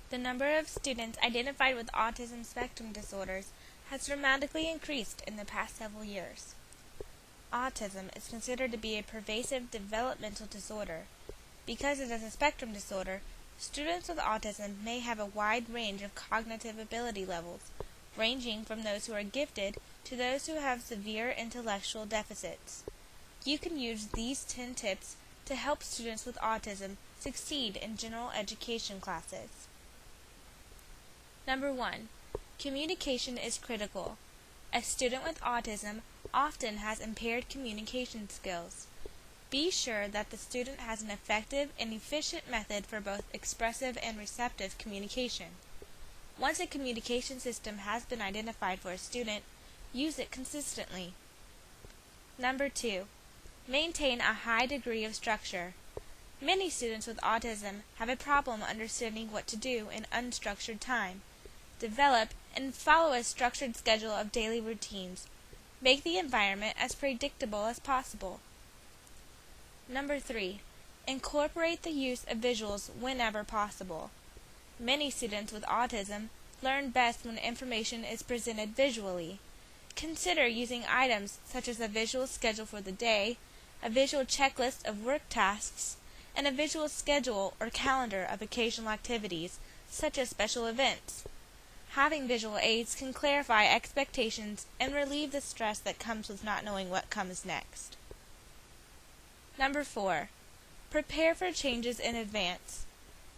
The number of students identified with autism spectrum disorders has dramatically increased in the past several years. Autism is considered to be a pervasive developmental disorder. Because it is a spectrum disorder, students with autism may have a wide range of cognitive ability levels, ranging from those who are gifted to those who have severe intellectual deficits. You can use these 10 tips to help students with autism succeed in general education classes. Number 1. Communication is critical. A student with autism often has impaired communication skills. Be sure that the student has an effective and efficient method for both expressive and receptive communication. Once a communication system has been identified for a student, use it consistently. Number 2. Maintain a high degree of structure. Many students with autism have a problem understanding what to do in unstructured time. Develop and follow a structured schedule of daily routines. Make the environment as predictable as possible. Number 3. Incorporate the use of visuals whenever possible. Many students with autism learn best when information is presented visually. Consider using items such as a visual schedule for the day, a visual checklist of work tasks, and a visual schedule or calendar of occasional activities, such as special events. Having visual aids can clarify expectations and relieve the stress that comes with not knowing what comes next. Number 4. Prepare for changes in advance.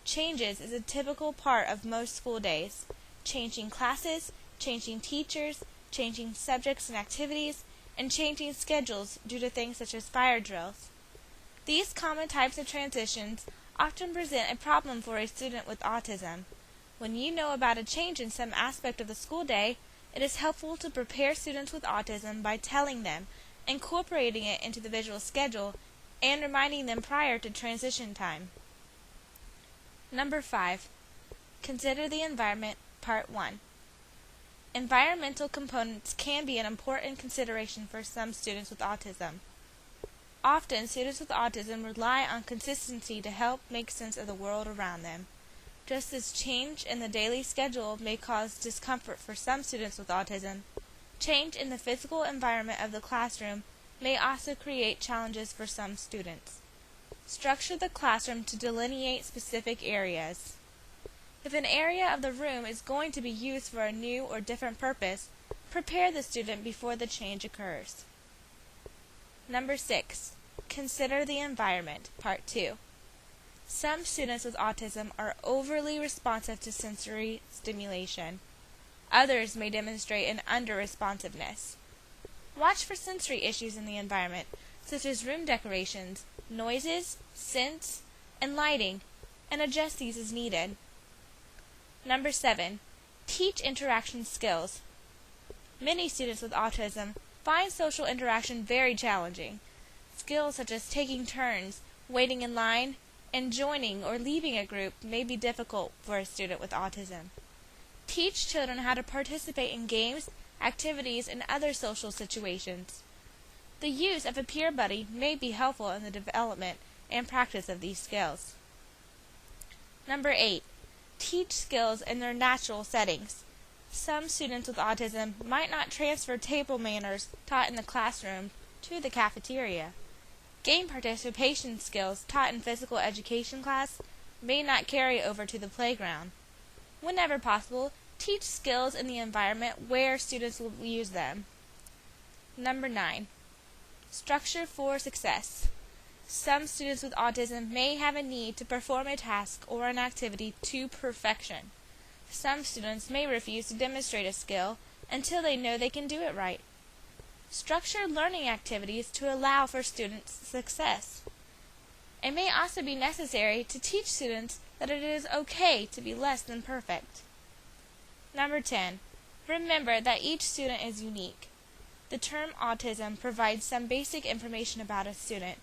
Changes is a typical part of most school days. Changing classes, changing teachers, changing subjects and activities, and changing schedules due to things such as fire drills. These common types of transitions often present a problem for a student with autism. When you know about a change in some aspect of the school day, it is helpful to prepare students with autism by telling them, incorporating it into the visual schedule, and reminding them prior to transition time. Number 5. Consider the environment, Part 1. Environmental components can be an important consideration for some students with autism. Often, students with autism rely on consistency to help make sense of the world around them. Just as change in the daily schedule may cause discomfort for some students with autism, change in the physical environment of the classroom may also create challenges for some students. Structure the classroom to delineate specific areas. If an area of the room is going to be used for a new or different purpose, prepare the student before the change occurs. Number 6. Consider the environment, Part 2. Some students with autism are overly responsive to sensory stimulation. Others may demonstrate an under-responsiveness. Watch for sensory issues in the environment, such as room decorations, noises, scents, and lighting, and adjust these as needed. Number 7. Teach interaction skills. Many students with autism find social interaction very challenging. Skills such as taking turns, waiting in line, and joining or leaving a group may be difficult for a student with autism. Teach children how to participate in games, activities, and other social situations. The use of a peer buddy may be helpful in the development and practice of these skills. Number 8. Teach skills in their natural settings. Some students with autism might not transfer table manners taught in the classroom to the cafeteria. Game participation skills taught in physical education class may not carry over to the playground. Whenever possible, teach skills in the environment where students will use them. Number 9. Structure for success. Some students with autism may have a need to perform a task or an activity to perfection. Some students may refuse to demonstrate a skill until they know they can do it right. Structure learning activities to allow for students' success. It may also be necessary to teach students that it is okay to be less than perfect. Number 10. Remember that each student is unique. The term autism provides some basic information about a student.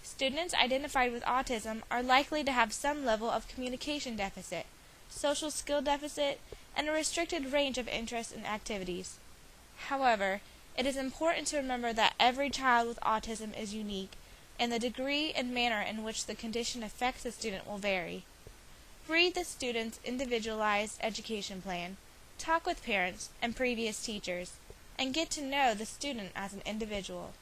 Students identified with autism are likely to have some level of communication deficit, social skill deficit, and a restricted range of interests and activities. However, it is important to remember that every child with autism is unique, and the degree and manner in which the condition affects the student will vary. Read the student's individualized education plan, talk with parents and previous teachers, and get to know the student as an individual.